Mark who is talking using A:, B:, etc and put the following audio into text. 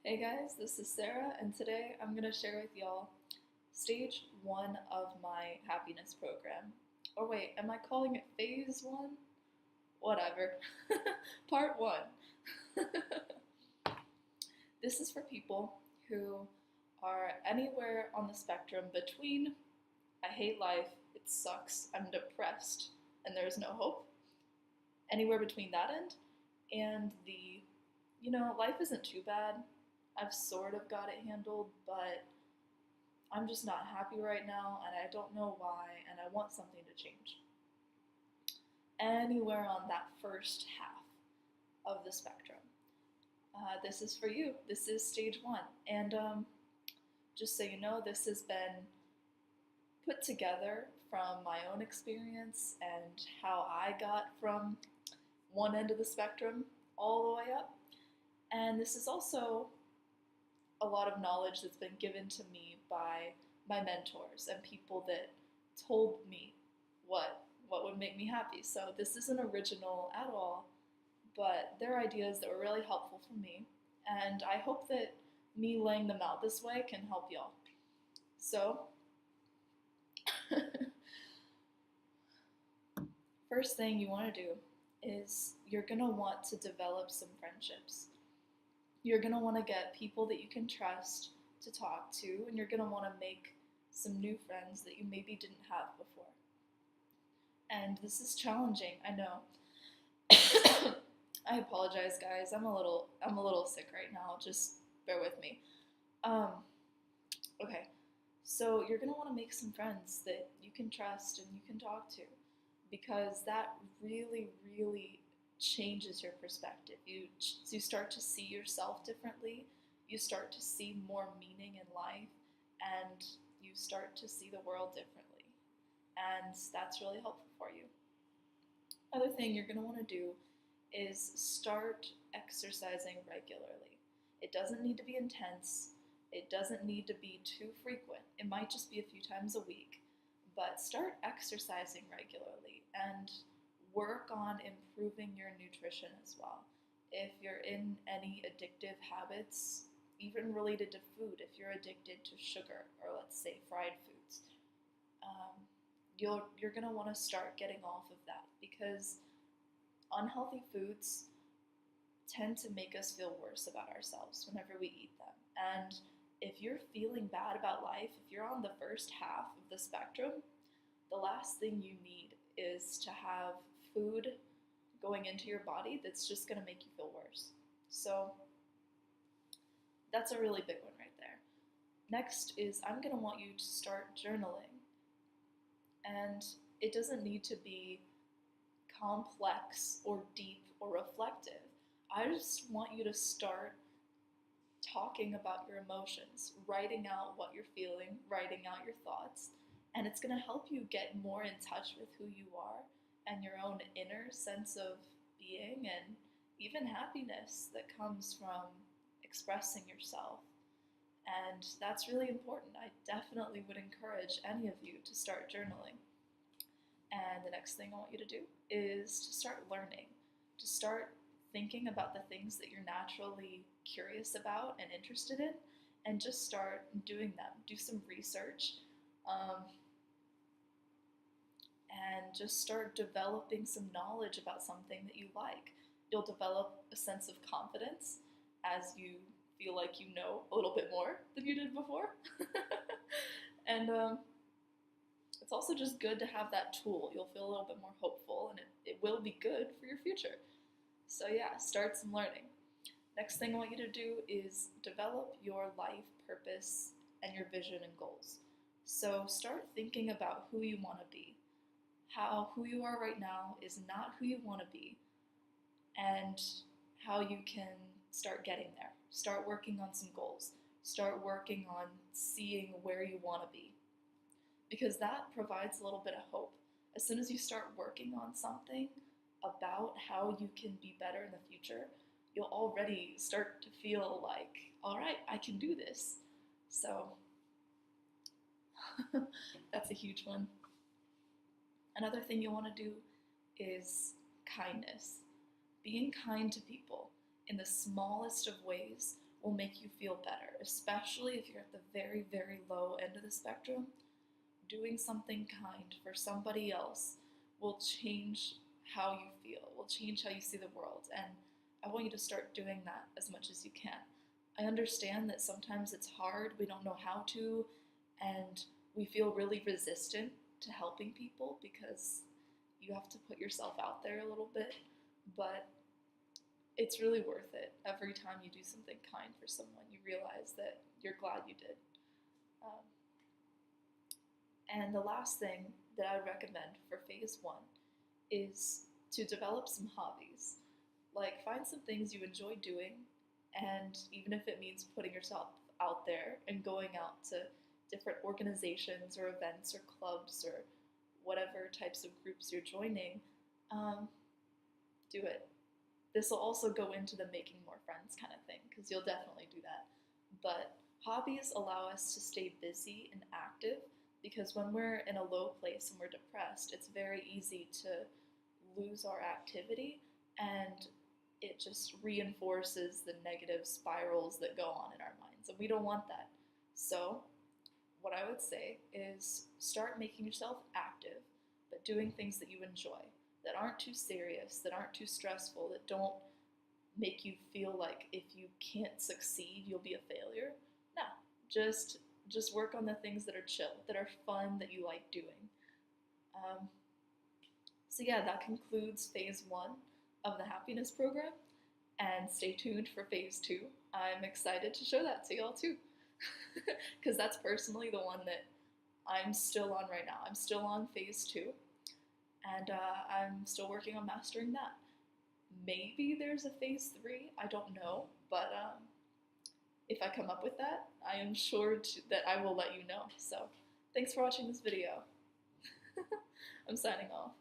A: Hey guys, this is Sarah, and today I'm going to share with y'all stage one of my happiness program. Or wait, am I calling it phase one? Whatever. Part one. This is for people who are anywhere on the spectrum between I hate life, it sucks, I'm depressed, and there's no hope. Anywhere between that end and life isn't too bad. I've sort of got it handled, but I'm just not happy right now and I don't know why and I want something to change. Anywhere on that first half of the spectrum. This is for you. This is stage one. And just so you know, this has been put together from my own experience and how I got from one end of the spectrum all the way up. And this is also a lot of knowledge that's been given to me by my mentors and people that told me what would make me happy. So this isn't original at all, but they're ideas that were really helpful for me, and I hope that me laying them out this way can help y'all. So, first thing you want to do is you're going to want to develop some friendships. You're going to want to get people that you can trust to talk to, and you're going to want to make some new friends that you maybe didn't have before. And this is challenging, I know. I apologize, guys. I'm a little sick right now. Just bear with me. Um, okay. So you're gonna want to make some friends that you can trust and you can talk to, because that really, really changes your perspective. You start to see yourself differently. You start to see more meaning in life, and you start to see the world differently. And that's really helpful for you. Other thing you're going to want to do is start exercising regularly. It doesn't need to be intense. It doesn't need to be too frequent. It might just be a few times a week, but start exercising regularly and work on improving your nutrition as well. If you're in any addictive habits, even related to food, if you're addicted to sugar or let's say fried foods, um, you're gonna want to start getting off of that, because unhealthy foods tend to make us feel worse about ourselves whenever we eat them. And if you're feeling bad about life, if you're on the first half of the spectrum, the last thing you need is to have food going into your body that's just going to make you feel worse. So that's a really big one right there. Next is I'm going to want you to start journaling. And it doesn't need to be complex or deep or reflective. I just want you to start talking about your emotions, writing out what you're feeling, writing out your thoughts, and it's going to help you get more in touch with who you are and your own inner sense of being and even happiness that comes from expressing yourself. And that's really important. I definitely would encourage any of you to start journaling. And the next thing I want you to do is to start learning, to start thinking about the things that you're naturally curious about and interested in, and just start doing them. Do some research, and just start developing some knowledge about something that you like. You'll develop a sense of confidence as you feel like you know a little bit more than you did before. And it's also just good to have that tool. You'll feel a little bit more hopeful, and it will be good for your future. So yeah, start some learning. Next thing I want you to do is develop your life purpose and your vision and goals. So start thinking about who you want to be. How who you are right now is not who you want to be, and how you can start getting there. Start working on some goals. Start working on seeing where you want to be, because that provides a little bit of hope. As soon as you start working on something about how you can be better in the future, you'll already start to feel like, all right, I can do this. So that's a huge one. Another thing you want to do is kindness. Being kind to people in the smallest of ways will make you feel better, especially if you're at the very, very low end of the spectrum. Doing something kind for somebody else will change how you feel, will change how you see the world. And I want you to start doing that as much as you can. I understand that sometimes it's hard, we don't know how to, and we feel really resistant to helping people because you have to put yourself out there a little bit, but it's really worth it. Every time you do something kind for someone, you realize that you're glad you did. Um, and the last thing that I would recommend for phase one is to develop some hobbies. Like, find some things you enjoy doing, and even if it means putting yourself out there and going out to different organizations or events or clubs or whatever types of groups you're joining, um, do it. This will also go into the making more friends kind of thing, because you'll definitely do that. But hobbies allow us to stay busy and active, because when we're in a low place and we're depressed, it's very easy to lose our activity, and it just reinforces the negative spirals that go on in our minds, and we don't want that. So what I would say is start making yourself active, but doing things that you enjoy, that aren't too serious, that aren't too stressful, that don't make you feel like if you can't succeed, you'll be a failure. No, just work on the things that are chill, that are fun, that you like doing. Um, so yeah, that concludes phase one of the happiness program. And stay tuned for phase two. I'm excited to show that to y'all too, because that's personally the one that I'm still on right now. I'm still on phase two, and I'm still working on mastering that. Maybe there's a phase three, I don't know, but if I come up with that, I am sure that I will let you know. So thanks for watching this video. I'm signing off.